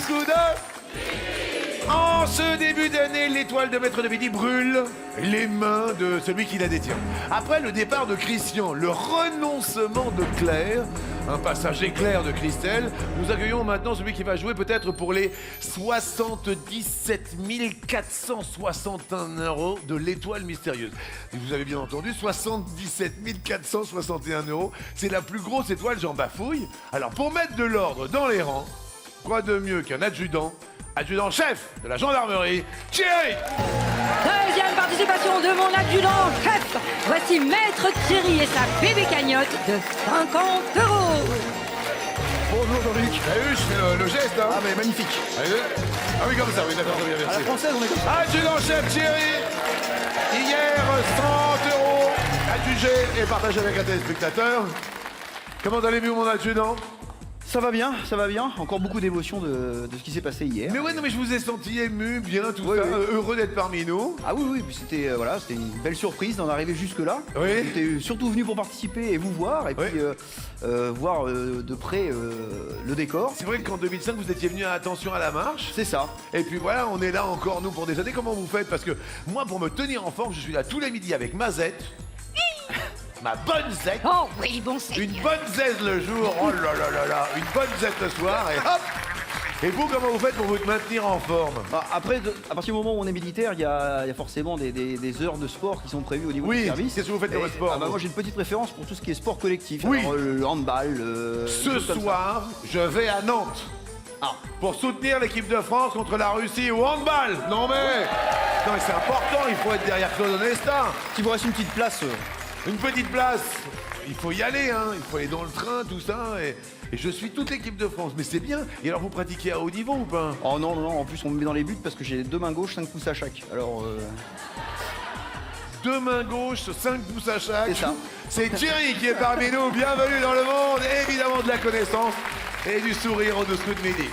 jusqu'au 2. En ce début d'année, l'étoile de Maître de Midi brûle les mains de celui qui la détient. Après le départ de Christian, le renoncement de Claire, un passage éclair de Christelle, nous accueillons maintenant celui qui va jouer peut-être pour les 77 461 € de l'étoile mystérieuse. Et vous avez bien entendu, 77 461 €, c'est la plus grosse étoile, j'en bafouille. Alors pour mettre de l'ordre dans les rangs, quoi de mieux qu'un adjudant-chef de la gendarmerie, Thierry! Deuxième participation de mon adjudant-chef. Voici Maître Thierry et sa bébé cagnotte de 50 €. Bonjour Jean-Luc. T'as vu, je fais le geste, hein? Ah mais magnifique. Ah oui, comme ça, oui, d'accord, très bien, À merci. la française, on est comme ça. Adjudant-chef Thierry, hier, 30 € adjugé et partagé avec un téléspectateur. Comment allez-vous, mon adjudant? Ça va bien, ça va bien. Encore beaucoup d'émotions de ce qui s'est passé hier. Mais ouais, non, mais je vous ai senti ému, bien, tout Oui, ça, oui. heureux d'être parmi nous. Ah oui, puis c'était voilà, c'était une belle surprise d'en arriver jusque-là. Oui. J'étais surtout venu pour participer et vous voir, et Oui. puis voir de près le décor. C'est vrai qu'en 2005, vous étiez venu à Attention à la marche. C'est ça. Et puis voilà, on est là encore, nous, pour des années. Comment vous faites? Parce que moi, pour me tenir en forme, je suis là tous les midis avec ma zette. Ma bonne zette. Oh oui, bon c'est. Une bonne zeste le jour, oh là là là là, une bonne zeste le soir, et hop! Et vous, comment vous faites pour vous maintenir en forme? Bah, après, à partir du moment où on est militaire, il y a forcément des heures de sport qui sont prévues au niveau Oui, du service. qu'est-ce que vous faites dans Et- votre sport, Ah bah, vous moi j'ai une petite préférence pour tout ce qui est sport collectif. Oui. Alors, le handball. Ce des choses comme ça. soir, je vais à Nantes. Ah. Pour soutenir l'équipe de France contre la Russie au handball. Non mais c'est important, il faut être derrière Claude Onesta. Si vous reste une petite place. Une petite place. Il faut y aller, hein. Il faut aller dans le train, tout ça. Et je suis toute l'équipe de France. Mais c'est bien. Et alors, vous pratiquez à haut niveau ou pas? Oh non, non, non, en plus on me met dans les buts parce que j'ai 2 mains gauches, 5 pouces à chaque. Alors, 2 mains gauches, 5 pouces à chaque. C'est ça. C'est Thierry qui est parmi nous. Bienvenue dans le monde, évidemment, de la connaissance et du sourire au-dessous de midi.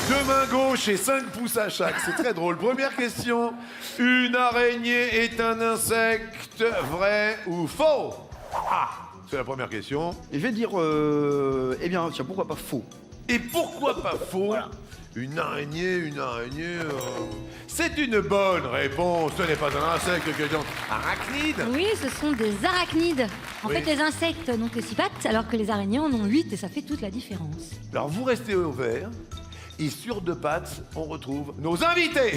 Deux mains gauches et 5 pouces à chaque. C'est très drôle. Première question. Une araignée est un insecte, vrai ou faux? Ah, c'est la première question. et je vais dire, eh bien, tiens, pourquoi pas faux? Et pourquoi pas faux? Une araignée, C'est une bonne réponse. Ce n'est pas un insecte que donc arachnide. Oui, ce sont des arachnides. En Oui. fait, les insectes n'ont que 6 pattes, alors que les araignées en ont 8 et ça fait toute la différence. Alors vous restez au vert. Et sur 2 pattes, on retrouve nos invités.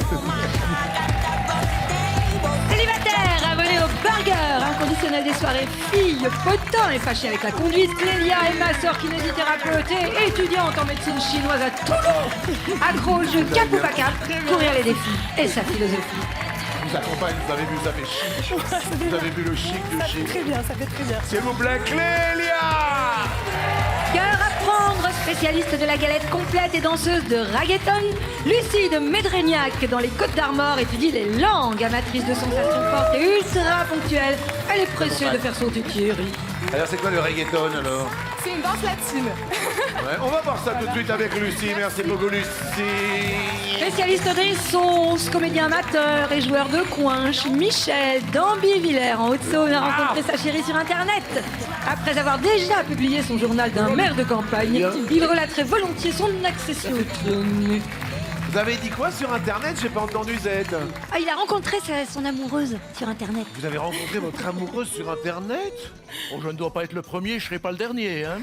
Célibataire, abonné au burger, inconditionnel des soirées filles, potin et fâché avec la conduite, Clélia est ma sœur kinésithérapeute et étudiante en médecine chinoise à Toulouse. Accro au jeu cap ou pas cap, courir les défis et sa philosophie. Vous accompagne, vous avez vu, ça fait chic. Vous avez vu le chic du chic. Très bien, ça fait très bien. S'il vous plaît, Clélia. Cœur à prendre, spécialiste de la galette complète et danseuse de reggaeton, Lucie de Médrégnac dans les Côtes d'Armor étudie les langues, amatrice de sensations fortes et ultra ponctuelle. Elle est pressée de faire sauter Thierry. Alors c'est quoi le reggaeton alors? C'est une danse latine. Ouais, on va voir ça tout de suite avec Lucie. Merci beaucoup Lucie. Spécialiste des sauces, comédien amateur et joueur de coin, Michel d'Ambi-Villers en Haute-Saône a rencontré sa chérie sur Internet. Après avoir déjà publié son journal d'un maire de campagne, il relaterait volontiers son accession au trône. Vous avez dit quoi sur Internet? J'ai pas entendu Z. Ah, il a rencontré son amoureuse sur Internet. Vous avez rencontré votre amoureuse sur Internet? Oh, je ne dois pas être le premier, je serai pas le dernier, hein.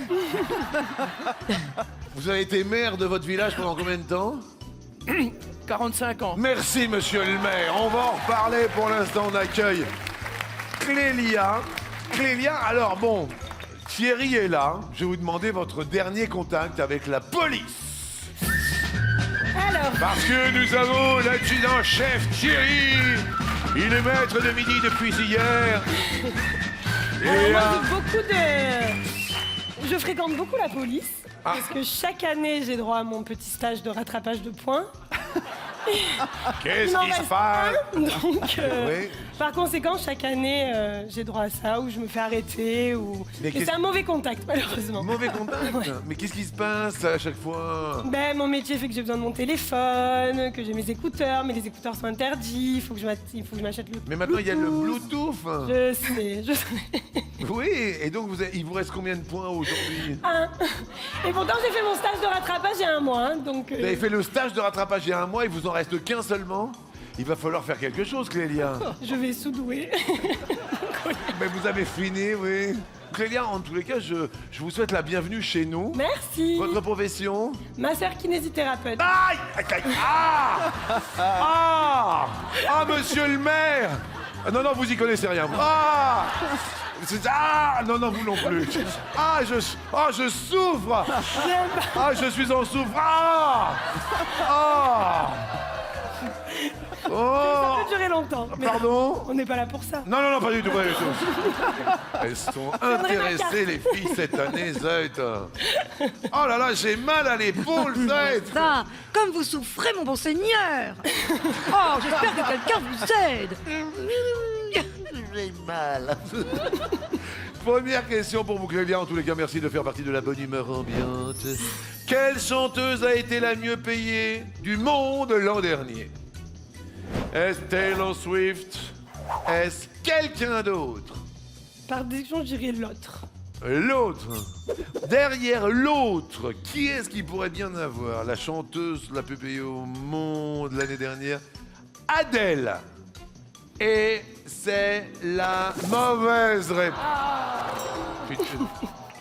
Vous avez été maire de votre village pendant combien de temps? 45 ans. Merci monsieur le maire. On va en reparler. Pour l'instant, on accueille Clélia. Clélia, alors bon, Thierry est là. Je vais vous demander votre dernier contact avec la police. Alors, Parce que nous avons l'adjudant-chef Thierry. Il est maître de midi depuis hier. Et moi, je fréquente beaucoup la police. Parce que chaque année, j'ai droit à mon petit stage de rattrapage de points. Qu'est-ce m'en qui se reste passe? Donc, Oui. par conséquent, chaque année, j'ai droit à ça, ou je me fais arrêter, ou... Mais Et qu'est-ce- c'est un mauvais contact, malheureusement. Mauvais contact. Mais qu'est-ce qui se passe à chaque fois? Ben, mon métier fait que j'ai besoin de mon téléphone, que j'ai mes écouteurs, mais les écouteurs sont interdits, il faut que je m'achète le Mais maintenant il y a le Bluetooth. Je sais. Oui, et donc il vous reste combien de points aujourd'hui? Un. Et pourtant, j'ai fait mon stage de rattrapage il y a un mois, hein, donc... Vous avez fait le stage de rattrapage il y a un mois, il vous en reste qu'un seulement. Il va falloir faire quelque chose, Clélia. Je vais sous-douer. Mais vous avez fini, oui. Clélia, en tous les cas, je vous souhaite la bienvenue chez nous. Merci. Votre profession? Masseur kinésithérapeute. Aïe! Aïe, aïe, ah! Ah! Ah, monsieur le maire! Ah, non, non, vous y connaissez rien. Vous. Ah! Ah! Non, non, vous non plus. Ah, je souffre! Ah, je suis en souffrance! Ah! Ah! Ça Oh! peut durer longtemps. mais Pardon? on n'est pas là pour ça. Non, non, non, pas du tout, pas du tout. Elles sont intéressées, les filles, cette année, Zut. Oh là là, j'ai mal à l'épaule, Zut. Ça, comme vous souffrez, mon bon seigneur. Oh, j'espère que quelqu'un vous aide. J'ai mal. Première question pour vous, Clélia. En tous les cas, merci de faire partie de la bonne humeur ambiante. Quelle chanteuse a été la mieux payée du monde l'an dernier? Est-ce Taylor Swift? Est-ce quelqu'un d'autre? Par déduction, je dirais l'autre. L'autre. Derrière l'autre, qui est-ce qui pourrait bien avoir la chanteuse la plus payée au monde l'année dernière? Adèle. Et c'est la mauvaise réponse. Putain.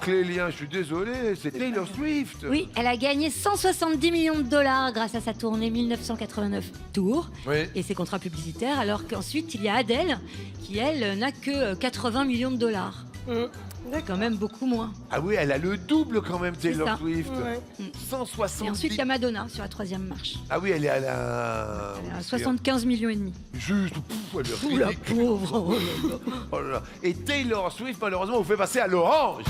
Clélia, je suis désolé, c'est Taylor Swift. Oui, elle a gagné 170 millions de dollars grâce à sa tournée 1989 Tour Oui. et ses contrats publicitaires, alors qu'ensuite il y a Adèle qui, elle, n'a que 80 millions de dollars. C'est quand même beaucoup moins. Ah oui, elle a le double quand même, Taylor ça. Swift. Ouais. 170. Et ensuite il y a Madonna sur la troisième marche. Ah oui, elle est à la... Elle a 75 millions et demi. Juste, pouf, elle est Ouh la ridicule. pauvre. Oh là là. Oh là là. Et Taylor Swift, malheureusement, vous fait passer à l'orange.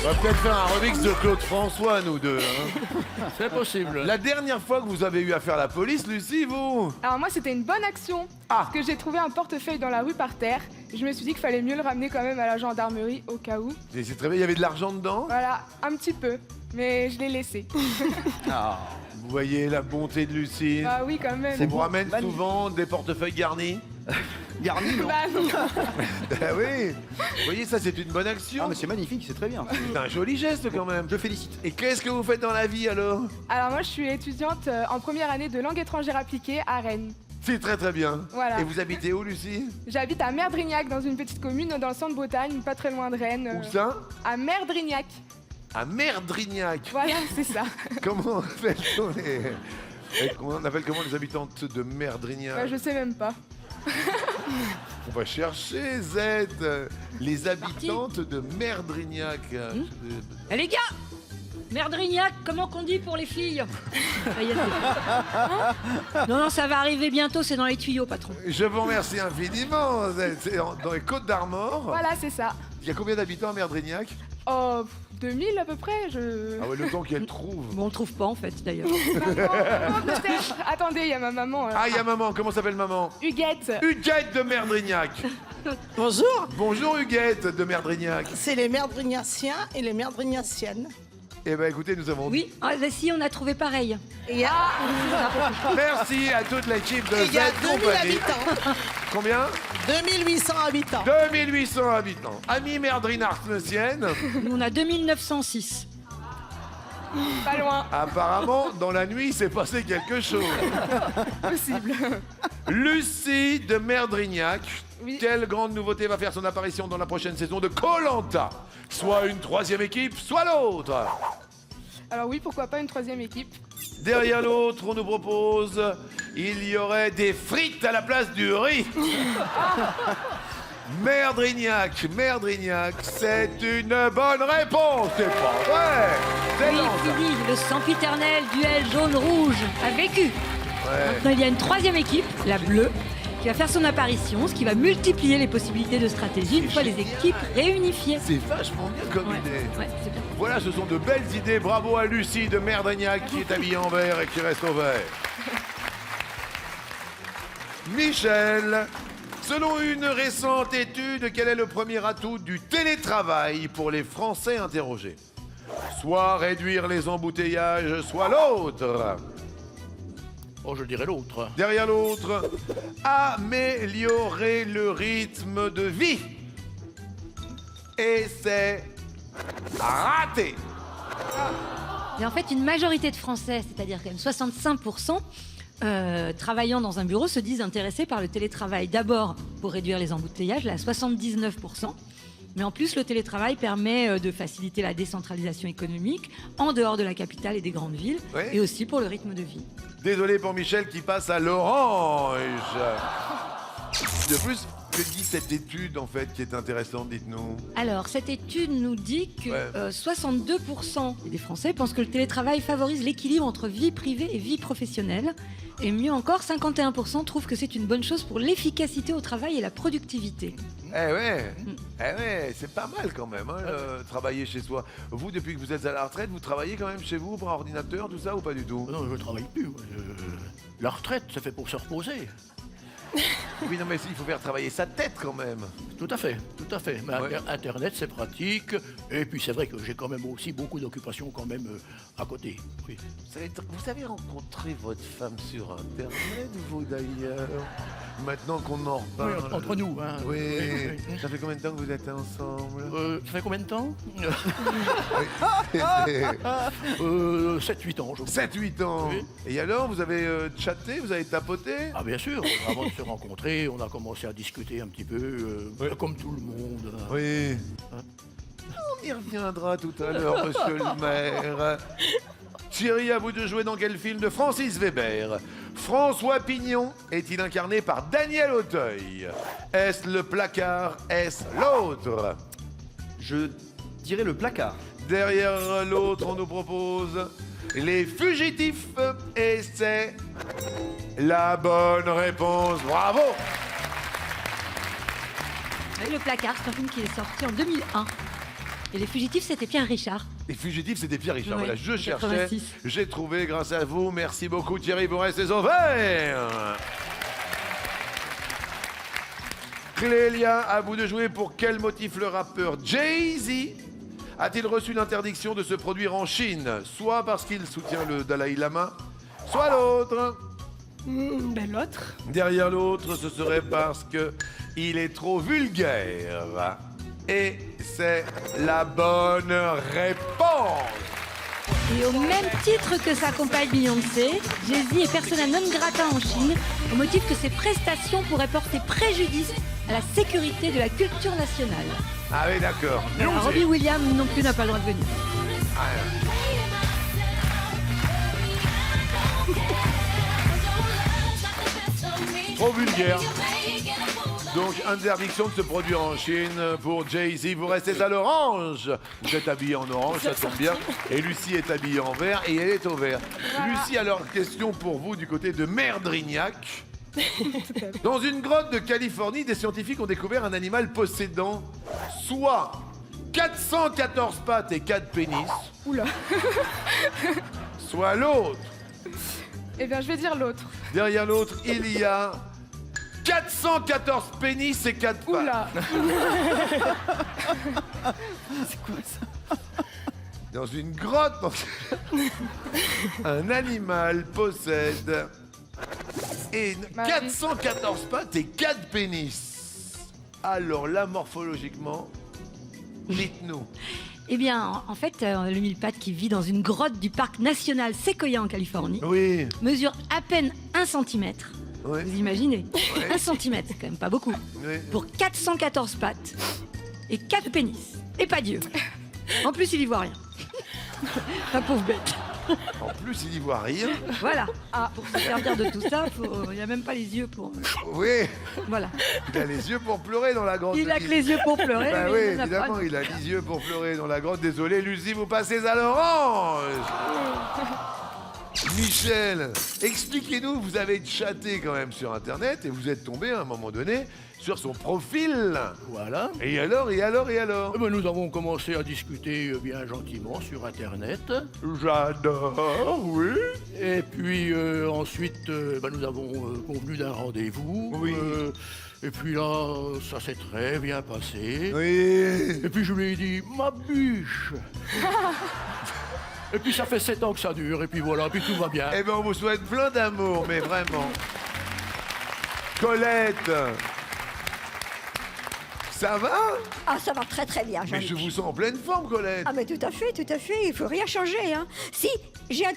On va peut-être faire un remix de Claude François, nous deux. Hein. C'est possible. La dernière fois que vous avez eu affaire à la police, Lucie, vous? Alors moi c'était une bonne action Ah. parce que j'ai trouvé un portefeuille dans la rue par terre. Je me suis dit qu'il fallait mieux le ramener quand même à la gendarmerie au cas où. Et c'est très bien, il y avait de l'argent dedans. Voilà, un petit peu, mais je l'ai laissé. Vous voyez la bonté de Lucie. Ah oui quand même. On vous ramène magnifique. souvent des portefeuilles garnis. Garni, non? Bah non. Ah oui. Vous voyez, ça c'est une bonne action. Ah, mais c'est magnifique, c'est très bien. C'est un joli geste quand même. Je félicite. Et qu'est-ce que vous faites dans la vie alors? Alors moi je suis étudiante en première année de langue étrangère appliquée à Rennes. C'est très très bien. Voilà. Et vous habitez où, Lucie? J'habite à Merdrignac dans une petite commune dans le centre-Bretagne, pas très loin de Rennes. Où ça? À Merdrignac. À Merdrignac. Voilà, c'est ça. Comment appelle-t-on on appelle comment les habitantes de Merdrignac? Bah, je sais même pas. On va chercher, Z. Les habitantes de Merdrignac. Eh les gars, Merdrignac, comment qu'on dit pour les filles? Ça y est, hein? Non, non, ça va arriver bientôt, c'est dans les tuyaux, patron. Je vous remercie infiniment, Z. C'est dans les Côtes d'Armor. Voilà, c'est ça. Il y a combien d'habitants à Merdrignac? Oh, 2000 à peu près, Ah ouais, le temps qu'elle trouve. Bon, on le trouve pas en fait, d'ailleurs. Maman, peut-être. Attendez, il y a ma maman. Ah, il y a maman. Comment s'appelle maman? Huguette. Huguette de Merdrignac. Bonjour, Bonjour Huguette de Merdrignac. c'est les Merdrignaciens et les Merdrignaciennes. Eh ben écoutez, nous avons Oui, ah, bah, si, on a trouvé pareil. Et il y a, Merci à toute l'équipe de il y a Z 2000 Compagnie. habitants. Combien? 2800 habitants. 2800 habitants. Amis Merdrinartmesiennes, Nous, on a 2906. Pas loin, apparemment, dans la nuit, il s'est passé quelque chose. possible. Lucie de Merdrignac. Oui. Quelle grande nouveauté va faire son apparition dans la prochaine saison de Koh-Lanta? Soit une troisième équipe, soit l'autre. Alors oui, pourquoi pas une troisième équipe. Derrière l'autre, on nous propose, il y aurait des frites à la place du riz. Merdrignac, c'est une bonne réponse. C'est pas vrai. C'est Oui, non, ça. Philly, le sempiternel duel jaune-rouge a vécu. Maintenant, il y a une troisième équipe, la bleue, qui va faire son apparition, ce qui va multiplier les possibilités de stratégie une fois les équipes réunifiées. C'est vachement bien comme Ouais, idée. ouais, c'est bien. Voilà, ce sont de belles idées. Bravo à Lucie de Merdrignac qui est habillée en vert et qui reste au vert. Michel, selon une récente étude, quel est le premier atout du télétravail pour les Français interrogés? Soit réduire les embouteillages, soit l'autre. Oh, je dirais l'autre. Derrière l'autre, améliorer le rythme de vie. Et c'est raté. Et en fait, une majorité de Français, c'est-à-dire quand même 65%, travaillant dans un bureau, se disent intéressés par le télétravail. D'abord, pour réduire les embouteillages, là, 79%. Mais en plus, le télétravail permet de faciliter la décentralisation économique en dehors de la capitale et des grandes villes, Ouais. et aussi pour le rythme de vie. Désolé pour Michel qui passe à l'orange. De plus, que dit cette étude en fait qui est intéressante, dites-nous? Alors, cette étude nous dit que Ouais. 62% des Français pensent que le télétravail favorise l'équilibre entre vie privée et vie professionnelle. Et mieux encore, 51% trouvent que c'est une bonne chose pour l'efficacité au travail et la productivité. Eh ouais, c'est pas mal quand même, hein, travailler chez soi. Vous, depuis que vous êtes à la retraite, vous travaillez quand même chez vous par ordinateur, tout ça, ou pas du tout? Non, je travaille plus. La retraite, c'est fait pour se reposer. Oui, non, mais il faut faire travailler sa tête quand même. Tout à fait, tout à fait. Mais Ouais. Internet, c'est pratique. Et puis, c'est vrai que j'ai quand même aussi beaucoup d'occupations quand même à côté. Oui. Vous avez rencontré votre femme sur Internet, vous d'ailleurs? Maintenant qu'on en Oui, reparle. entre nous, hein. Oui. Oui. Ça fait combien de temps que vous êtes ensemble? Ça fait combien de temps 7-8 ans, je crois. 7-8 ans. Oui. Et alors, vous avez chatté, vous avez tapoté? Ah bien sûr, avant de se rencontrer, on a commencé à discuter un petit peu, comme tout le monde. Hein. Oui. On y reviendra tout à l'heure, monsieur le maire. Thierry, à vous de jouer dans quel film de Francis Weber? François Pignon est-il incarné par Daniel Auteuil? Est-ce le placard? Est-ce l'autre? Je dirais le placard. Derrière l'autre, on nous propose Les Fugitifs. Et c'est la bonne réponse. Bravo! Le placard, c'est un film qui est sorti en 2001. Et Les Fugitifs, c'était Pierre Richard. Les Fugitifs, c'était Pierre Richard. Oui, Voilà, je cherchais, 86. j'ai trouvé grâce à vous. Merci beaucoup Thierry, vous restez au vert. Clélia, à vous de jouer. Pour quel motif le rappeur Jay-Z a-t-il reçu l'interdiction de se produire en Chine? Soit parce qu'il soutient le Dalai Lama, soit l'autre. Ben l'autre. Derrière l'autre, ce serait parce que il est trop vulgaire. Et c'est la bonne réponse. Et au même titre que sa compagne Beyoncé, Jay-Z est persona non grata en Chine, au motif que ses prestations pourraient porter préjudice à la sécurité de la culture nationale. Ah oui, d'accord. Alors, Robbie Williams non plus n'a pas le droit de venir. Trop vulgaire. Donc, interdiction de se produire en Chine pour Jay-Z. Vous restez à l'orange. Vous êtes habillé en orange, ça tombe bien. Et Lucie est habillée en vert et elle est au vert. Lucie, alors, question pour vous du côté de Merdrignac. Dans une grotte de Californie, des scientifiques ont découvert un animal possédant soit 414 pattes et 4 pénis, Oula. soit l'autre. Eh bien, je vais dire l'autre. Derrière l'autre, il y a 414 pénis et 4 pattes. Oula. Dans une grotte, un animal possède 414 pattes et 4 pénis. Alors là, morphologiquement, dites-nous. Eh bien, en fait, le mille-pattes qui vit dans une grotte du parc national Sequoia en Californie Oui, mesure à peine 1 cm. oui, Vous imaginez 1 cm, c'est quand même pas beaucoup. oui. Pour 414 pattes et 4 pénis. Et pas Dieu. En plus, il y voit rien. La pauvre bête. En plus, il n'y voit rien. Voilà. Pour se servir de tout ça, il n'y a même pas les yeux pour... Oui, Voilà. il a les yeux pour pleurer dans la grotte. Il a que les yeux pour pleurer. Bah mais oui, il en a pas. évidemment, il a les yeux pour pleurer dans la grotte. Désolé, Lucie, vous passez à l'orange. Michel, expliquez-nous, vous avez chatté quand même sur Internet et vous êtes tombé à un moment donné sur son profil. Voilà. Et alors Eh ben, nous avons commencé à discuter bien gentiment sur Internet. J'adore, oui. Et puis ensuite, nous avons convenu d'un rendez-vous. Oui. Et puis là, ça s'est très bien passé. Oui. Et puis je lui ai dit, ma bûche. Et puis ça fait 7 ans que ça dure, et puis voilà, puis tout va bien. Eh bien, on vous souhaite plein d'amour, mais vraiment. Colette, ça va? Ah, ça va très très bien, Mais Jean-Luc. je vous sens en pleine forme, Colette. Ah, mais tout à fait, il faut rien changer, hein. Si, j'ai une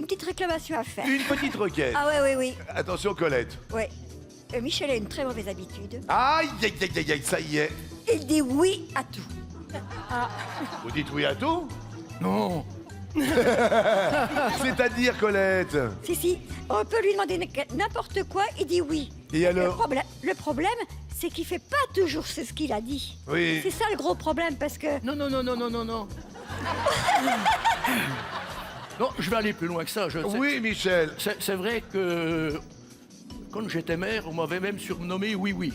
petite réclamation à faire. Une petite requête. Ah ouais, oui. Attention, Colette. Ouais. Michel a une très mauvaise habitude. Aïe, aïe, aïe, aïe, aïe, ça y est. Il dit oui à tout. Vous dites oui à tout? Non. C'est-à-dire, Colette? Si, on peut lui demander n'importe quoi, il dit oui. Et alors? Le problème, c'est qu'il fait pas toujours ce qu'il a dit. Oui. C'est ça le gros problème, parce que... Non. Non, je vais aller plus loin que ça. Oui, Michel. C'est vrai que quand j'étais maire, on m'avait même surnommé Oui.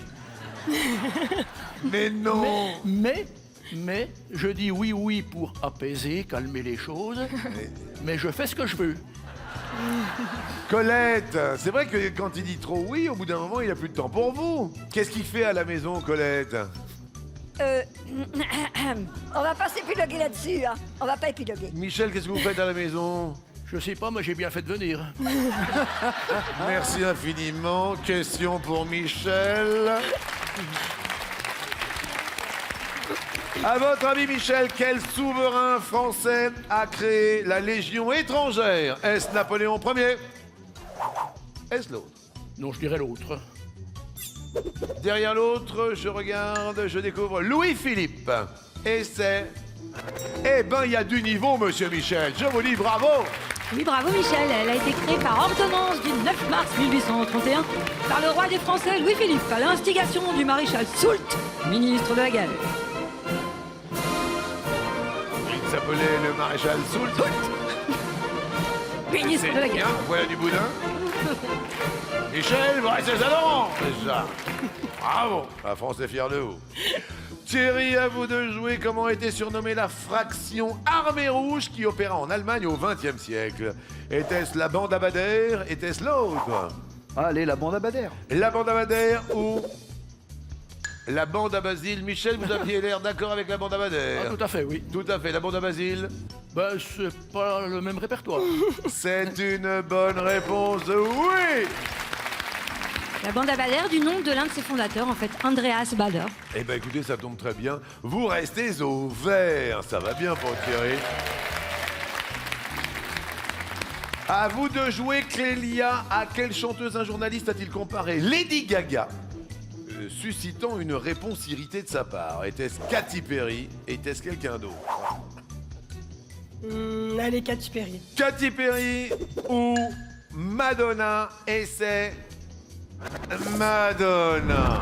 Mais non. Mais je dis oui pour apaiser, calmer les choses, mais je fais ce que je veux. Colette, c'est vrai que quand il dit trop oui, au bout d'un moment, il a plus de temps pour vous. Qu'est-ce qu'il fait à la maison, Colette? On va pas s'épiloguer là-dessus, hein. On va pas épiloguer. Michel, qu'est-ce que vous faites à la maison? Je sais pas, mais j'ai bien fait de venir. Merci infiniment. Question pour Michel. À votre avis, Michel, quel souverain français a créé la Légion étrangère? Est-ce Napoléon Ier? Est-ce l'autre? Non, je dirais l'autre. Derrière l'autre, je regarde, je découvre Louis-Philippe. Et c'est... Eh ben, il y a du niveau, monsieur Michel. Je vous dis bravo. Oui, bravo Michel. Elle a été créée par ordonnance du 9 mars 1831 par le roi des Français Louis-Philippe à l'instigation du maréchal Soult, ministre de la Galère. Il s'appelait le maréchal Soult. Ministre de la Bien, Galère. voilà du boudin. Michel, vous restez à l'avant, déjà. Bravo, la France est fière de vous. Thierry, à vous de jouer. Comment était surnommée la fraction armée rouge qui opéra en Allemagne au XXe siècle? Était-ce la bande Abadère? Était-ce l'autre? Allez, la bande à Bader. La bande Abadère ou la bande à Basile? Michel, vous aviez l'air d'accord avec la bande Abadère. Ah, tout à fait, oui. Tout à fait, la bande à Basile. Ben, c'est pas le même répertoire. C'est une bonne réponse, oui. La bande à Bader du nom de l'un de ses fondateurs, en fait, Andreas Bader. Eh ben écoutez, ça tombe très bien. Vous restez au vert. Ça va bien pour Thierry. À vous de jouer, Clélia. À quelle chanteuse un journaliste a-t-il comparé Lady Gaga, suscitant une réponse irritée de sa part? Était-ce Katy Perry? Était-ce quelqu'un d'autre? Allez, Katy Perry. Katy Perry ou Madonna? Et c'est Madonna.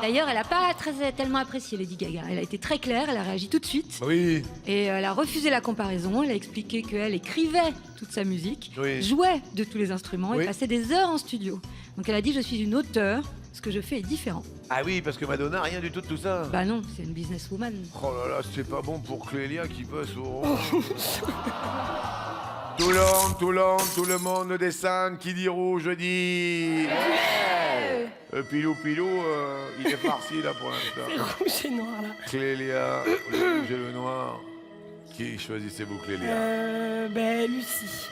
D'ailleurs, elle n'a pas tellement apprécié Lady Gaga. Elle a été très claire, elle a réagi tout de suite. Oui. Et elle a refusé la comparaison. Elle a expliqué qu'elle écrivait toute sa musique, Oui. jouait de tous les instruments Oui. et passait des heures en studio. Donc elle a dit, je suis une auteure, ce que je fais est différent. Ah oui, parce que Madonna, rien du tout de tout ça. Bah non, c'est une businesswoman. Oh là là, c'est pas bon pour Clélia qui passe au rouge. Tout le monde descend, qui dit rouge dit... Pilou, il est farci là pour l'instant. Rouge et noir, là. Clélia, le rouge et le noir. Qui choisissez-vous, Clélia? Lucie.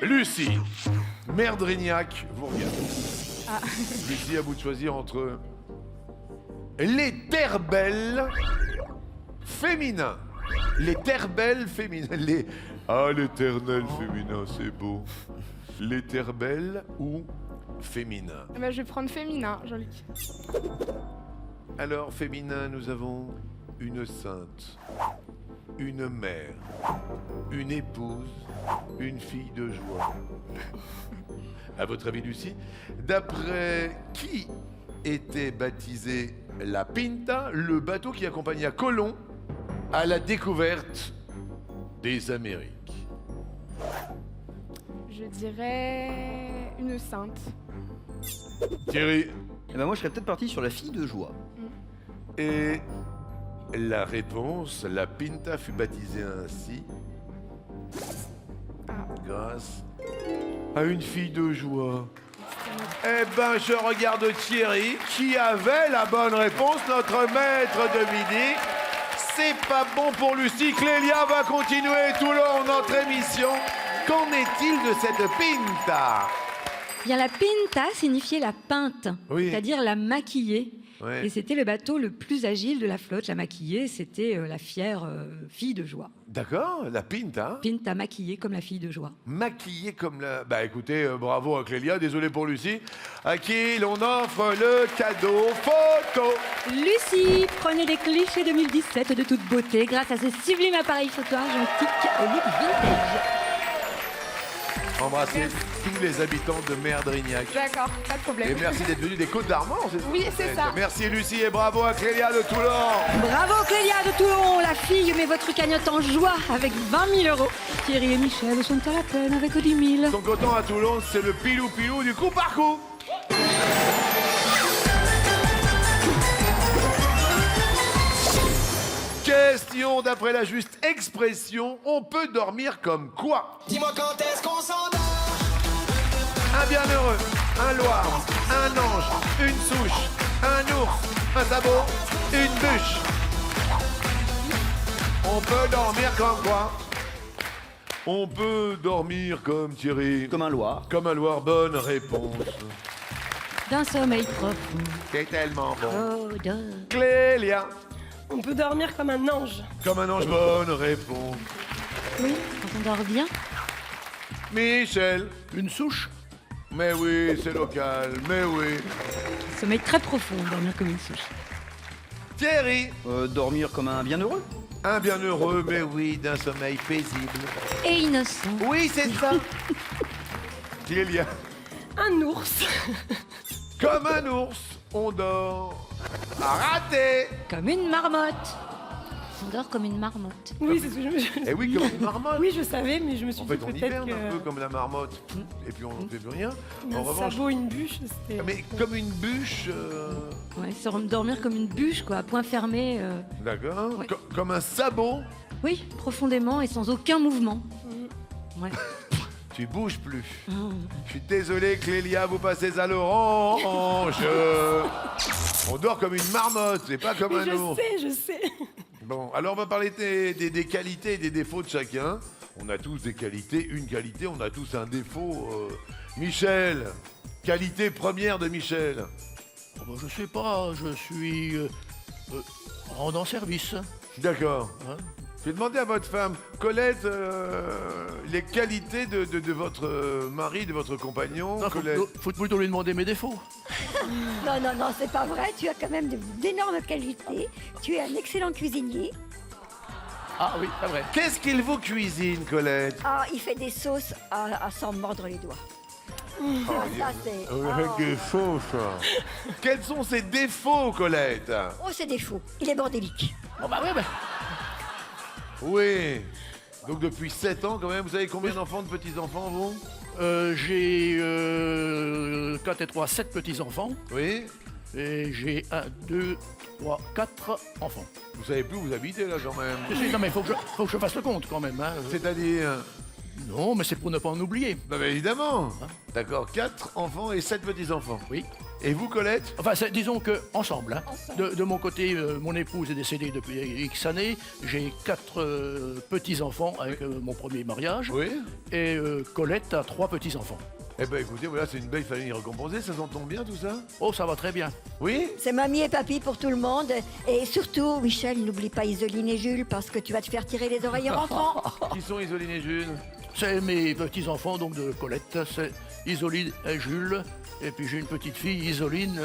Lucie. Merdrignac, vous regardez. Lucie, à vous de choisir entre... l'éternel féminin. L'éternel féminin. Ah, l'éternel féminin, c'est beau. L'éternel ou féminin? Eh ben, je vais prendre féminin, Jean-Luc. Alors, féminin, nous avons une sainte. une mère, une épouse, une fille de joie. À votre avis, Lucie, d'après qui était baptisé la Pinta, le bateau qui accompagna Colomb à la découverte des Amériques? Je dirais une sainte. Thierry. Eh ben moi, je serais peut-être parti sur la fille de joie. Et la réponse, la Pinta fut baptisée ainsi grâce à une fille de joie. Eh ben, je regarde Thierry qui avait la bonne réponse, notre maître de midi. C'est pas bon pour Lucie. Clélia va continuer tout le long de notre émission. Qu'en est-il de cette Pinta? Bien, la pinta signifiait la peinte, Oui. c'est-à-dire la maquillée. Ouais. Et c'était le bateau le plus agile de la flotte. La maquillée, c'était la fière fille de joie. D'accord, la Pinta. Pinta maquillée comme la fille de joie. Maquillée comme la... Bah écoutez, bravo à Clélia, désolé pour Lucie, à qui l'on offre le cadeau photo. Lucie, prenez des clichés 2017 de toute beauté grâce à ce sublime appareil photo argentique au look vintage. Embrassez tous les habitants de Merdrignac. D'accord, pas de Et problème. merci d'être venu des Côtes d'Armor, c'est ça? Oui, c'est ça. Merci Lucie et bravo à Clélia de Toulon. Bravo Clélia de Toulon, la fille met votre cagnotte en joie avec 20 000 euros. Thierry et Michel sont à la peine avec 10 000. Son coton à Toulon, c'est le pilou-pilou du coup par coup. Question d'après la juste expression, on peut dormir comme quoi? Dis-moi quand est-ce qu'on s'endort? Un bienheureux, un loir, un ange, une souche, un ours, un sabot, une bûche. On peut dormir comme quoi? On peut dormir comme Thierry. Comme un Loir. Comme un Loir, bonne réponse. D'un sommeil profond. C'est tellement bon. Oh, de... Clélia. On peut dormir comme un ange. Comme un ange, bonne réponse. Oui, quand on dort bien. Michel. Une souche? Mais oui, c'est local, mais oui. Sommeil très profond, dormir comme une souche. Thierry. Dormir comme un bienheureux. Un bienheureux, mais oui, d'un sommeil paisible. Et innocent. Oui, c'est ça. Clélia. Un ours. Comme un ours, on dort. Raté. Comme une marmotte. On dort comme une marmotte. Oui, c'est ce que je... Eh oui, comme une marmotte. Oui, je savais, mais je me suis En dit fait, on peut-être hiberne un peu que... comme la marmotte. Et puis on ne fait plus rien. En Un revanche, sabot, une bûche, c'était... mais comme une bûche. Ouais, c'est dormir comme une bûche, quoi, à point fermé. D'accord. Ouais. Comme un sabot. Oui, profondément et sans aucun mouvement. Ouais. Tu bouges plus. Oh. Je suis désolé, Clélia, vous passez à l'orange. On dort comme une marmotte, c'est pas comme Mais un ours. je sais. Bon, alors on va parler des qualités et des défauts de chacun. On a tous des qualités, une qualité, on a tous un défaut. Michel, qualité première de Michel. Oh, bah, je sais pas, je suis rendant service. D'accord. Hein. Je vais demander à votre femme, Colette, les qualités de votre mari, de votre compagnon. Non, Colette. faut plutôt lui demander mes défauts. Non, non, non, c'est pas vrai. Tu as quand même d'énormes qualités. Tu es un excellent cuisinier. Ah oui, c'est vrai. Qu'est-ce qu'il vous cuisine, Colette? Ah, il fait des sauces à s'en mordre les doigts. Ça, c'est... Défaut, ça. Quels sont ses défauts, Colette? Oh, c'est des fous. Il est bordélique. Oh bah oui, bah. Oui. Donc depuis 7 ans, quand même, vous avez combien d'enfants, de petits-enfants, vous? J'ai 4 et 3, 7 petits-enfants. Oui. Et j'ai 1, 2, 3, 4 enfants. Vous savez plus où vous habitez, là, quand même. Non mais faut que je fasse le compte quand même. Hein. C'est-à-dire... Non, mais c'est pour ne pas en oublier. Non, mais évidemment. D'accord, 4 enfants et 7 petits-enfants. Oui. Et vous, Colette? Enfin, disons que ensemble. Hein. De mon côté, mon épouse est décédée depuis X années. J'ai 4 petits-enfants avec mon premier mariage. Oui. Et Colette a 3 petits-enfants. Eh ben écoutez, voilà, c'est une belle famille recomposée, ça s'entend bien tout ça? Oh, ça va très bien. Oui? C'est mamie et papy pour tout le monde. Et surtout, Michel, n'oublie pas Isoline et Jules parce que tu vas te faire tirer les oreilles en rentrant. Qui sont Isoline et Jules? C'est mes petits-enfants donc de Colette. C'est Isoline et Jules. Et puis j'ai une petite fille, Isoline,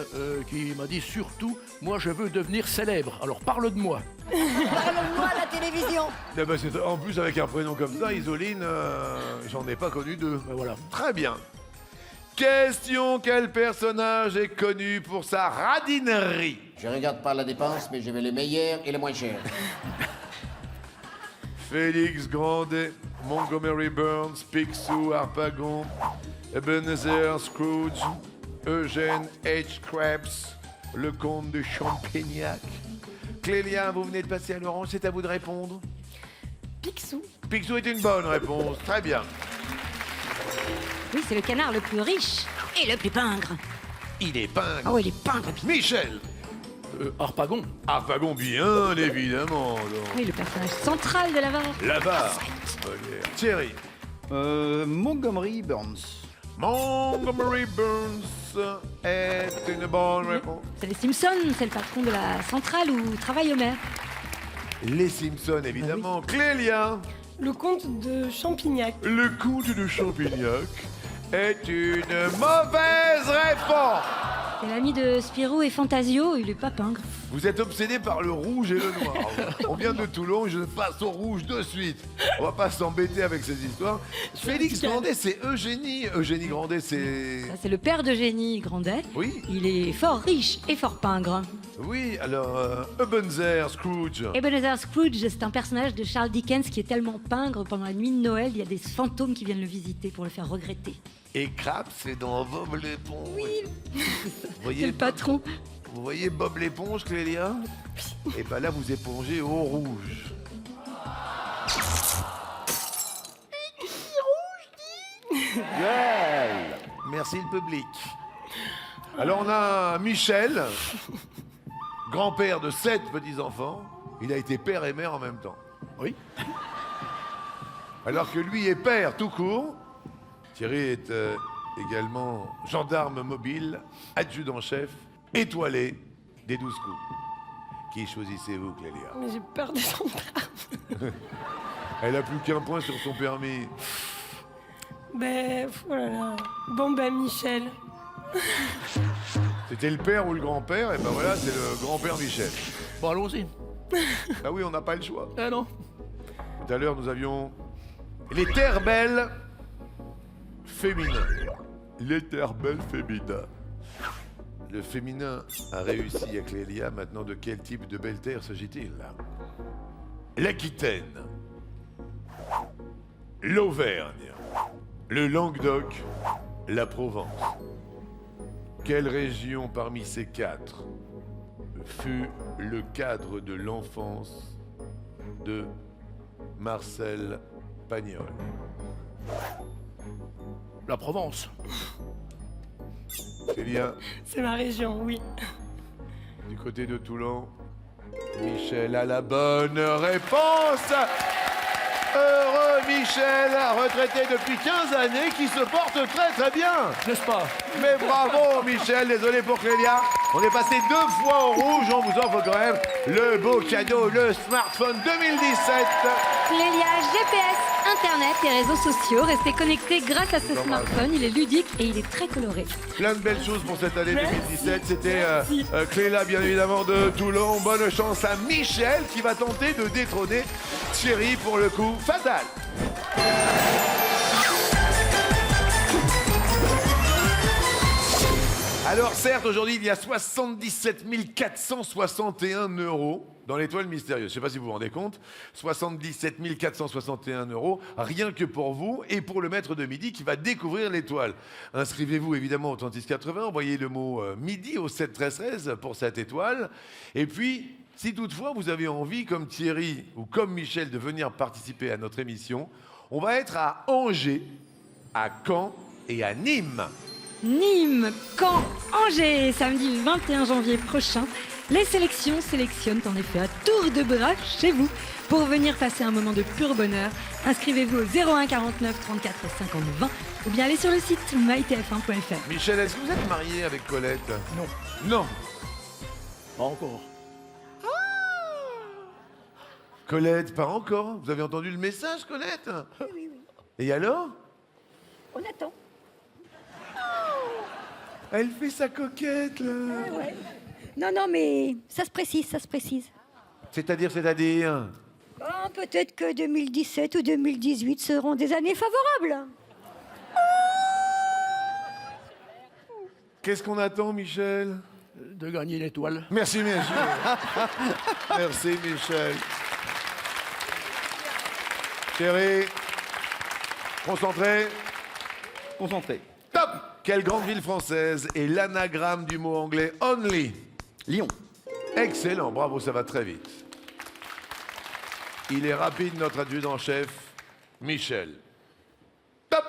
qui m'a dit surtout, moi je veux devenir célèbre. Alors parle de moi. Parle-moi à la télévision. Eh ben, en plus, avec un prénom comme ça, Isoline, j'en ai pas connu deux. Ben voilà. Très bien. Question, quel personnage est connu pour sa radinerie? Je regarde pas la dépense, mais je vais les meilleurs et les moins chers. Félix Grandet, Montgomery Burns, Picsou, Harpagon, Ebenezer Scrooge, Eugène H. Krabs, le comte de Champignac. Clélia, vous venez de passer à l'orange, c'est à vous de répondre. Picsou. Picsou est une bonne réponse, très bien. Oui, c'est le canard le plus riche et le plus pingre. Il est pingre. Ah oui, il est pingre. Michel. Harpagon. Harpagon, bien évidemment. donc. Oui, le personnage central de la var. Là-bas. Ok. Thierry. Montgomery Burns. Montgomery Burns est une bonne réponse. C'est les Simpsons, c'est le patron de la centrale où travaille Homer. Les Simpsons, évidemment. Clélia. Le comte de Champignac. Le comte de Champignac est une mauvaise réponse. C'est l'ami de Spirou et Fantasio, il est pas pingre. Vous êtes obsédé par le rouge et le noir. On vient de Toulon, je passe au rouge de suite. On va pas s'embêter avec ces histoires. Félix Grandet, c'est Eugénie. Eugénie Grandet, c'est... Ça, c'est le père d'Eugénie Grandet. Oui. Il est fort riche et fort pingre. Oui, alors, Ebenezer Scrooge. Ebenezer Scrooge, c'est un personnage de Charles Dickens qui est tellement pingre, pendant la nuit de Noël, il y a des fantômes qui viennent le visiter pour le faire regretter. Et Krabs, c'est dans Bob l'éponge. Oui. Vous C'est voyez, le patron. vous voyez Bob l'éponge, Clélia? Et ben là, vous épongez au rouge. Merci le public. Alors on a Michel, grand-père de 7 petits-enfants. Il a été père et mère en même temps. Oui. Alors que lui est père tout court. Thierry est également gendarme mobile, adjudant-chef, étoilé des 12 coups. Qui choisissez-vous, Clélia? Mais j'ai peur des gendarmes. Elle a plus qu'un point sur son permis. Ben, oh là là. Bon, ben, Michel. C'était le père ou le grand-père, et ben voilà, c'est le grand-père Michel. Bon, allons-y. Ah oui, on n'a pas le choix. Ah non. Tout à l'heure, nous avions les terres belles féminins. Les terres belles féminins. Le féminin a réussi à Clélia. Maintenant, de quel type de belles terres s'agit-il? L'Aquitaine, l'Auvergne, le Languedoc, la Provence. Quelle région parmi ces quatre fut le cadre de l'enfance de Marcel Pagnol? La Provence. Célia, C'est ma région, oui. du côté de Toulon, Michel a la bonne réponse. Heureux Michel, retraité depuis 15 années, qui se porte très très bien. N'est-ce pas? Mais bravo Michel, désolé pour Clélia. On est passé 2 fois au rouge, on vous offre quand même le beau cadeau, le smartphone 2017. Clélia, GPS, Internet et réseaux sociaux. Restez connectés grâce à ce smartphone. Il est ludique et il est très coloré. Plein de belles choses pour cette année 2017. C'était Clélia, bien évidemment, de Toulon. Bonne chance à Michel qui va tenter de détrôner Thierry pour le coup fatal. Alors certes, aujourd'hui, il y a 77 461 € dans l'étoile mystérieuse. Je ne sais pas si vous vous rendez compte. 77 461 €, rien que pour vous et pour le maître de midi qui va découvrir l'étoile. Inscrivez-vous évidemment au 3680, envoyez le mot midi au 7 13 13 pour cette étoile. Et puis, si toutefois vous avez envie, comme Thierry ou comme Michel, de venir participer à notre émission, on va être à Angers, à Caen et à Nîmes. Nîmes, Caen, Angers, samedi 21 janvier prochain. Les sélections sélectionnent en effet à tour de bras chez vous pour venir passer un moment de pur bonheur. Inscrivez-vous au 01 49 34 50 20 ou bien allez sur le site mytf1.fr. Michel, est-ce que vous êtes marié avec Colette? Non. Non. Pas encore. Colette, pas encore. Vous avez entendu le message, Colette? Oui, oui, oui. Et alors? On attend. Elle fait sa coquette, là. Non, mais ça se précise, ça se précise. C'est-à-dire Oh, peut-être que 2017 ou 2018 seront des années favorables. Qu'est-ce qu'on attend, Michel? De gagner l'étoile. Merci, Michel. Merci, Michel. Chérie, concentré. Concentré. Top! Quelle grande ville française est l'anagramme du mot anglais only? Lyon. Excellent, bravo, ça va très vite. Il est rapide, notre adjudant-chef, Michel. Top!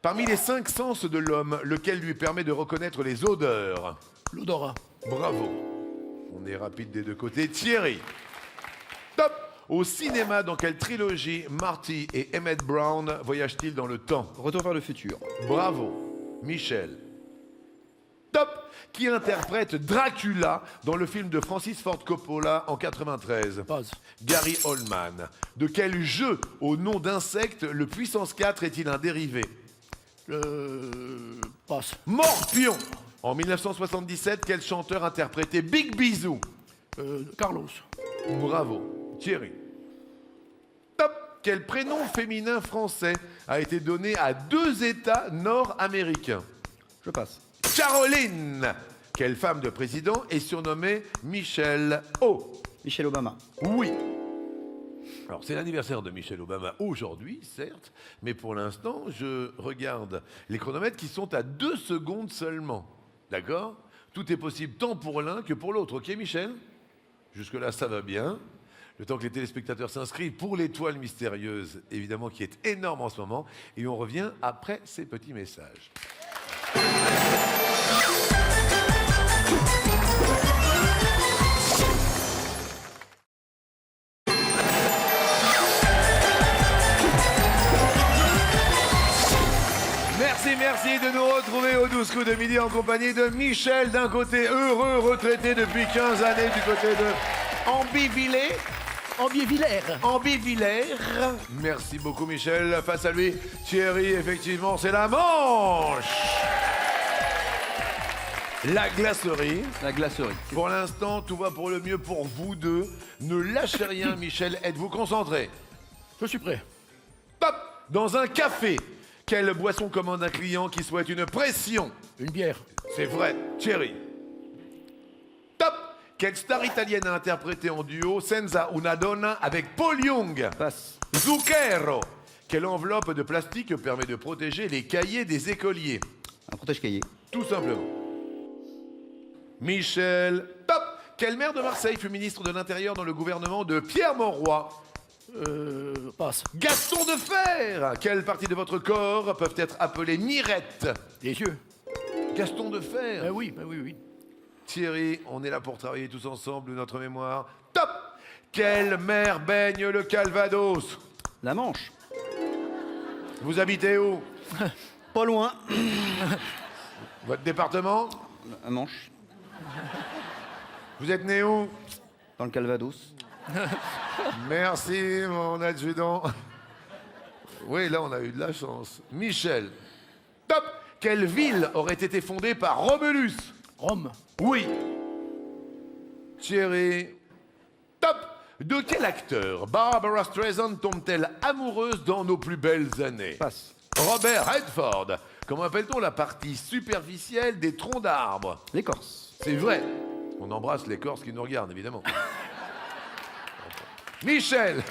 Parmi les 5 sens de l'homme, lequel lui permet de reconnaître les odeurs? L'odorat. Bravo. On est rapide des deux côtés. Thierry. Top! Au cinéma, dans quelle trilogie Marty et Emmett Brown voyagent-ils dans le temps? Retour vers le futur. Bravo. Michel. Top! Qui interprète Dracula dans le film de Francis Ford Coppola en 93? Paz. Gary Oldman. De quel jeu au nom d'insecte le puissance 4 est-il un dérivé? Passe. Morpion. En 1977, quel chanteur interprétait Big Bisou? Carlos. Bravo. Thierry. Top. Quel prénom féminin français a été donné à 2 États nord-américains? Je passe. Caroline. Quelle femme de président est surnommée Michelle O? Michelle Obama. Oui. Alors, c'est l'anniversaire de Michelle Obama aujourd'hui, certes, mais pour l'instant, je regarde les chronomètres qui sont à 2 secondes seulement. D'accord? Tout est possible tant pour l'un que pour l'autre. Ok, Michel? Jusque-là, ça va bien. Le temps que les téléspectateurs s'inscrivent pour l'étoile mystérieuse, évidemment, qui est énorme en ce moment. Et on revient après ces petits messages. Merci de nous retrouver au 12 coups de midi en compagnie de Michel, d'un côté heureux, retraité depuis 15 années du côté de Ambivillers. Ambivillers. Merci beaucoup, Michel. Face à lui, Thierry, effectivement, c'est la Manche. La glacerie. La glacerie. Pour l'instant, tout va pour le mieux pour vous deux. Ne lâchez rien, Michel. Êtes-vous concentré? Je suis prêt. Top! Dans un café, quelle boisson commande un client qui souhaite une pression? Une bière. C'est vrai. Thierry. Top! Quelle star italienne a interprété en duo Senza una donna avec Paul Young? Passe. Zucchero. Quelle enveloppe de plastique permet de protéger les cahiers des écoliers? Un protège-cahier. Tout simplement. Michel. Top! Quel maire de Marseille fut ministre de l'Intérieur dans le gouvernement de Pierre Mauroy? Passe. Gaston de Fer. Quelles parties de votre corps peuvent être appelées mirettes? Les yeux. Gaston de Fer. Ben oui, oui. Thierry, on est là pour travailler tous ensemble notre mémoire. Top! Quelle mer baigne le Calvados? La Manche. Vous habitez où? Pas loin. Votre département? La Manche. Vous êtes né où? Dans le Calvados. Merci, mon adjudant. Oui, là, on a eu de la chance. Michel. Top! Quelle ville aurait été fondée par Romulus? Rome. Oui. Thierry. Top! De quel acteur Barbara Streisand tombe-t-elle amoureuse dans Nos plus belles années? Passe. Robert Redford. Comment appelle-t-on la partie superficielle des troncs d'arbres? L'écorce. C'est vrai. On embrasse les Corses qui nous regardent, évidemment. Michel.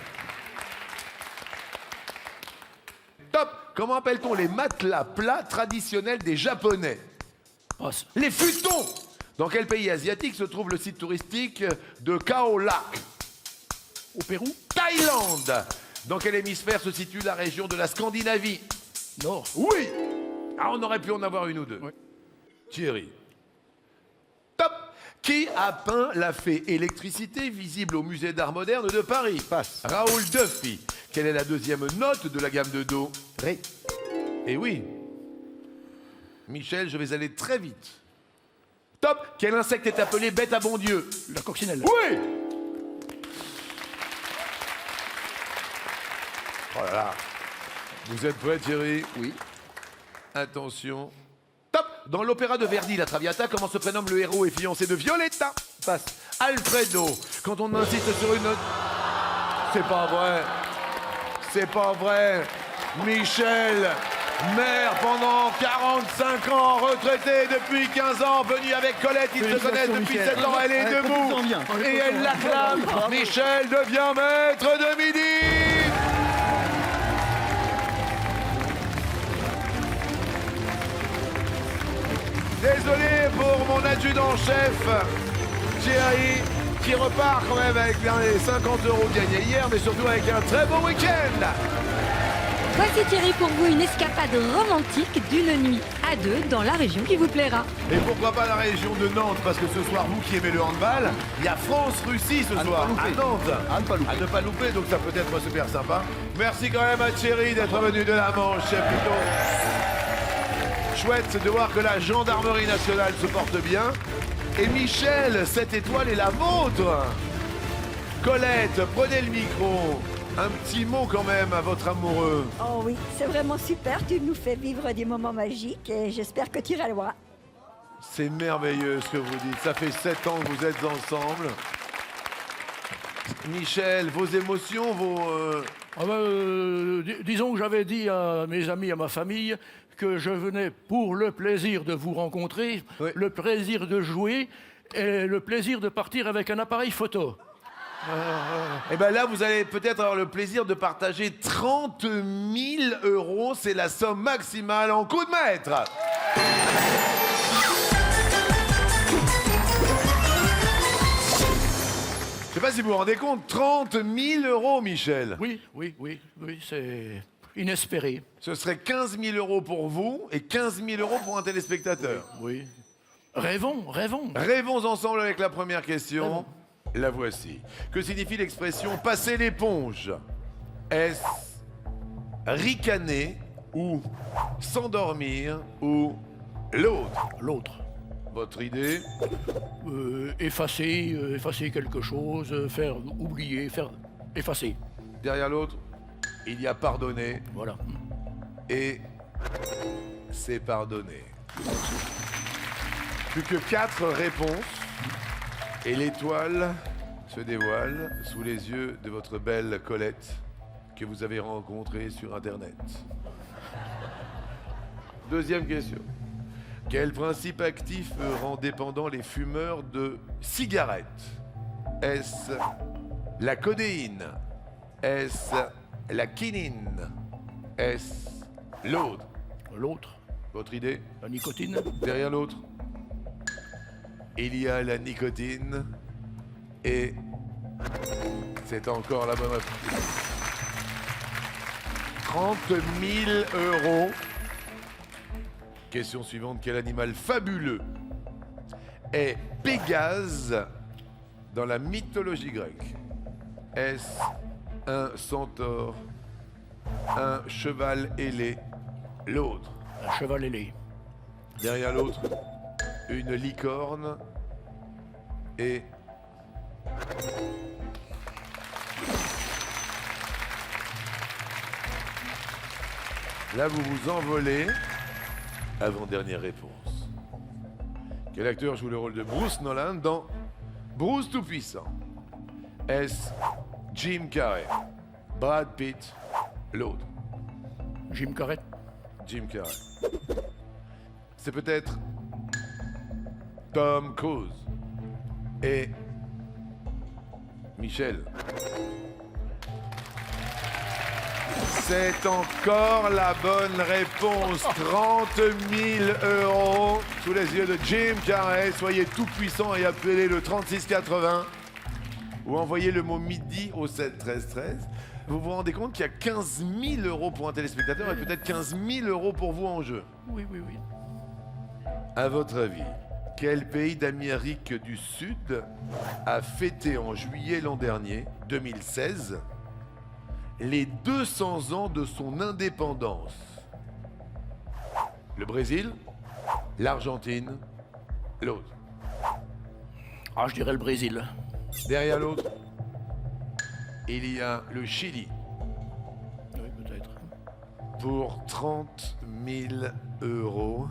Top. Comment appelle-t-on les matelas plats traditionnels des Japonais? Passe. Les futons. Dans quel pays asiatique se trouve le site touristique de Khao Lak? Au Pérou. Thaïlande. Dans quel hémisphère se situe la région de la Scandinavie? Nord. Oui. Ah, on aurait pu en avoir une ou deux. Oui. Thierry. Top. Qui a peint la fée électricité visible au musée d'art moderne de Paris? Passe. Raoul Duffy. Quelle est la deuxième note de la gamme de Do? Ré. Eh oui. Michel, je vais aller très vite. Top. Quel insecte est appelé bête à bon Dieu? La coccinelle. Oui. Oh là là. Vous êtes prêts, Thierry? Oui. Attention. Top. Dans l'opéra de Verdi, La Traviata, comment se prénomme le héros et fiancé de Violetta? Passe. Alfredo. Quand on insiste sur une... C'est pas vrai. C'est pas vrai. Michel, mère pendant 45 ans, retraitée depuis 15 ans, venue avec Colette, ils se connaissent depuis 7 ans, elle est debout. Et elle l'acclame. Michel devient maître de midi. Désolé pour mon adjudant-chef, Thierry, qui repart quand même avec les 50 € gagnés hier, mais surtout avec un très bon week-end. Voici Thierry pour vous une escapade romantique d'une nuit à deux dans la région qui vous plaira. Et pourquoi pas la région de Nantes, parce que ce soir, vous qui aimez le handball, il y a France-Russie ce soir, à Nantes. À ne pas louper. À ne pas louper, donc ça peut être super sympa. Merci quand même à Thierry d'être venu de la Manche, c'est plutôt chouette de voir que la gendarmerie nationale se porte bien. Et Michel, cette étoile est la vôtre. Colette, prenez le micro. Un petit mot quand même à votre amoureux. Oh oui, c'est vraiment super. Tu nous fais vivre des moments magiques et j'espère que tu iras loin. C'est merveilleux ce que vous dites. Ça fait 7 ans que vous êtes ensemble. Michel, vos émotions, Disons que j'avais dit à mes amis, à ma famille, que je venais pour le plaisir de vous rencontrer, Oui. le plaisir de jouer et le plaisir de partir avec un appareil photo. Et bien là, vous allez peut-être avoir le plaisir de partager 30 000 €. C'est la somme maximale en coup de maître. Je sais pas si vous vous rendez compte, 30 000 €, Michel. Oui, c'est inespéré. Ce serait 15 000 € pour vous et 15 000 € pour un téléspectateur. Oui. Rêvons. Rêvons ensemble avec la première question. La voici. Que signifie l'expression « passer l'éponge » Est-ce ricaner ou s'endormir ou l'autre? L'autre. Votre idée? Effacer quelque chose, faire oublier, faire effacer. Derrière l'autre, il y a pardonner Voilà. et c'est pardonner. Plus que 4 réponses et l'étoile se dévoile sous les yeux de votre belle Colette que vous avez rencontrée sur Internet. Deuxième question. Quel principe actif rend dépendant les fumeurs de cigarettes? Est-ce la codéine? Est-ce la quinine? Est-ce l'autre? L'autre. Votre idée? La nicotine. Derrière l'autre, il y a la nicotine et c'est encore la bonne réponse. 30 000 €. Question suivante. Quel animal fabuleux est Pégase dans la mythologie grecque? Est-ce un centaure, un cheval ailé, l'autre? Un cheval ailé. Derrière l'autre, une licorne et... Là, vous vous envolez. Avant-dernière réponse. Quel acteur joue le rôle de Bruce Nolan dans Bruce Tout-Puissant? Est-ce Jim Carrey, Brad Pitt, l'autre? Jim Carrey. Jim Carrey. C'est peut-être Tom Cruise et Michel. C'est encore la bonne réponse. 30 000 € sous les yeux de Jim Carrey. Soyez tout puissant et appelez le 3680 ou envoyez le mot midi au 7 13 13. Vous vous rendez compte qu'il y a 15 000 € pour un téléspectateur et peut-être 15 000 € pour vous en jeu. Oui. À votre avis, quel pays d'Amérique du Sud a fêté en juillet l'an dernier, 2016, les 200 ans de son indépendance? Le Brésil, l'Argentine, l'autre. Ah, je dirais le Brésil. Derrière l'autre, il y a le Chili. Oui, peut-être. Pour 30 000 €.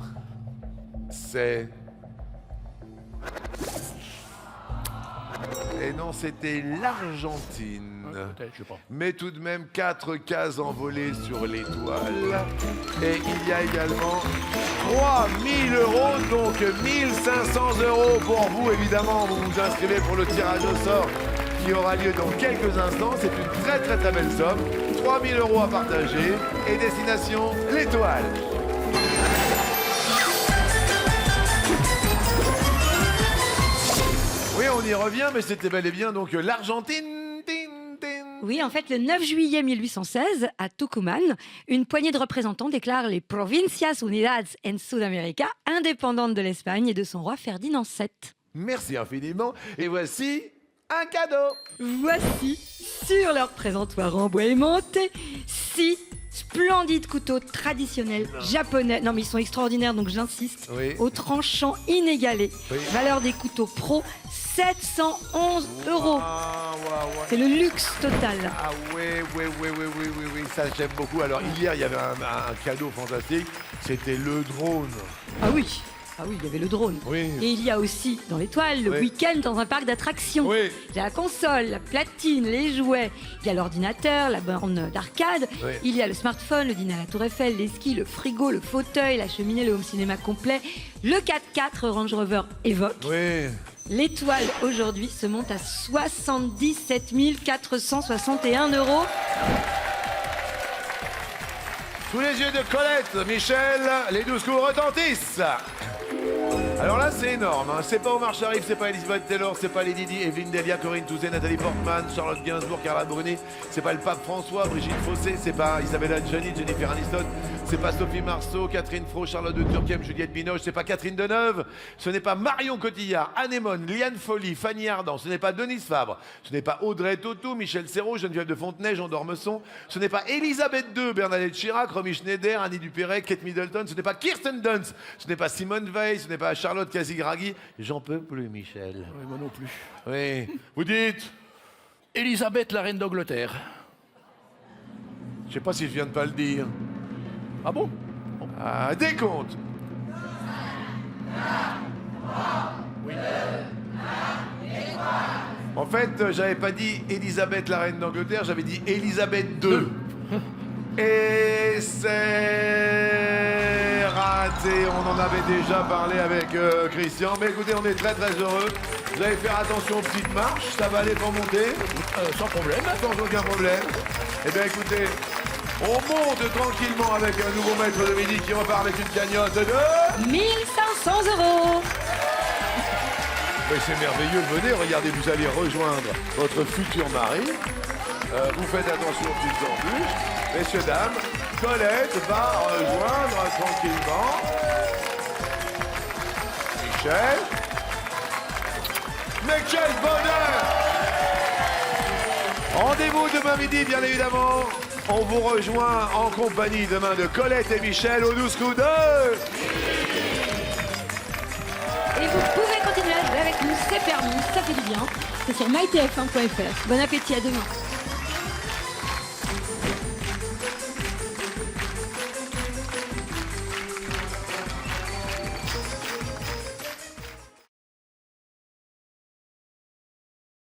c'est... Et non, c'était l'Argentine. Peut-être, je sais pas. Mais tout de même 4 cases envolées sur l'étoile. Et il y a également 3000 euros, donc 1500 euros pour vous. Évidemment, vous vous inscrivez pour le tirage au sort qui aura lieu dans quelques instants. C'est une très très très belle somme. 3000 euros à partager. Et destination l'étoile. Oui, on y revient, mais c'était bel et bien donc l'Argentine. Oui, en fait, le 9 juillet 1816, à Tucumán, une poignée de représentants déclare les Provincias Unidas en Sudamérica indépendantes de l'Espagne et de son roi Ferdinand VII. Merci infiniment. Et voici un cadeau. Voici, sur leur présentoir en bois aimanté, 6 splendides couteaux traditionnels japonais. Non, mais ils sont extraordinaires, donc j'insiste. Oui. Au tranchant inégalé. Oui. Valeur des couteaux pro, 711 euros. Waouh. C'est le luxe total. Ah oui, ça j'aime beaucoup. Alors hier, il y avait un cadeau fantastique, c'était le drone. Ah oui, il y avait le drone. Oui. Et il y a aussi, dans l'étoile, le Oui. week-end dans un parc d'attractions. Oui. Il y a la console, la platine, les jouets. Il y a l'ordinateur, la borne d'arcade. Oui. Il y a le smartphone, le dîner à la Tour Eiffel, les skis, le frigo, le fauteuil, la cheminée, le home cinéma complet, le 4x4 Range Rover Evoque. Oui. L'étoile aujourd'hui se monte à 77 461 euros. Sous les yeux de Colette, Michel, les 12 coups retentissent. Alors là, c'est énorme. Hein. C'est pas Omar Sharif, c'est pas Elisabeth Taylor, c'est pas Lady Di, Evelyne Delia, Corinne Touzé, Nathalie Portman, Charlotte Gainsbourg, Carla Bruni, c'est pas le pape François, Brigitte Fossé, c'est pas Isabella Gianni, Jennifer Aniston, c'est pas Sophie Marceau, Catherine Fro, Charlotte de Turckheim, Juliette Binoche, c'est pas Catherine Deneuve, ce n'est pas Marion Cotillard, Anémone, Liane Folly, Fanny Ardant, ce n'est pas Denise Fabre, ce n'est pas Audrey Tautou, Michel Serrault, Geneviève de Fontenay, Jean d'Ormesson, ce n'est pas Elisabeth II, Bernadette Chirac, Romy Schneider, Annie Dupéret, Kate Middleton, ce n'est pas Kirsten Dunst, ce n'est pas Simone Veil, ce n'est pas Charlotte Casigraghi. J'en peux plus, Michel. Oui, moi non plus. Oui. Vous dites? Élisabeth, la reine d'Angleterre. Je sais pas si je viens de pas le dire. Ah bon? Ah, décompte. En fait, j'avais pas dit Élisabeth, la reine d'Angleterre, j'avais dit Élisabeth II. Et c'est raté. On en avait déjà parlé avec Christian. Mais écoutez, on est très très heureux. Vous allez faire attention aux petites marches. Ça va aller pour monter. Sans problème. Sans aucun problème. Eh bien écoutez, on monte tranquillement avec un nouveau maître de midi qui repart avec une cagnotte de... 1500 euros. Mais c'est merveilleux, venez, regardez, vous allez rejoindre votre futur mari. Vous faites attention aux petites embûches. Messieurs, dames, Colette va rejoindre tranquillement Michel. Mais quel bonheur! Rendez-vous demain midi, bien évidemment. On vous rejoint en compagnie demain de Colette et Michel au 12 coups d'œil. Et vous pouvez continuer à jouer avec nous, c'est permis, ça fait du bien. C'est sur mytf1.fr. Bon appétit, à demain.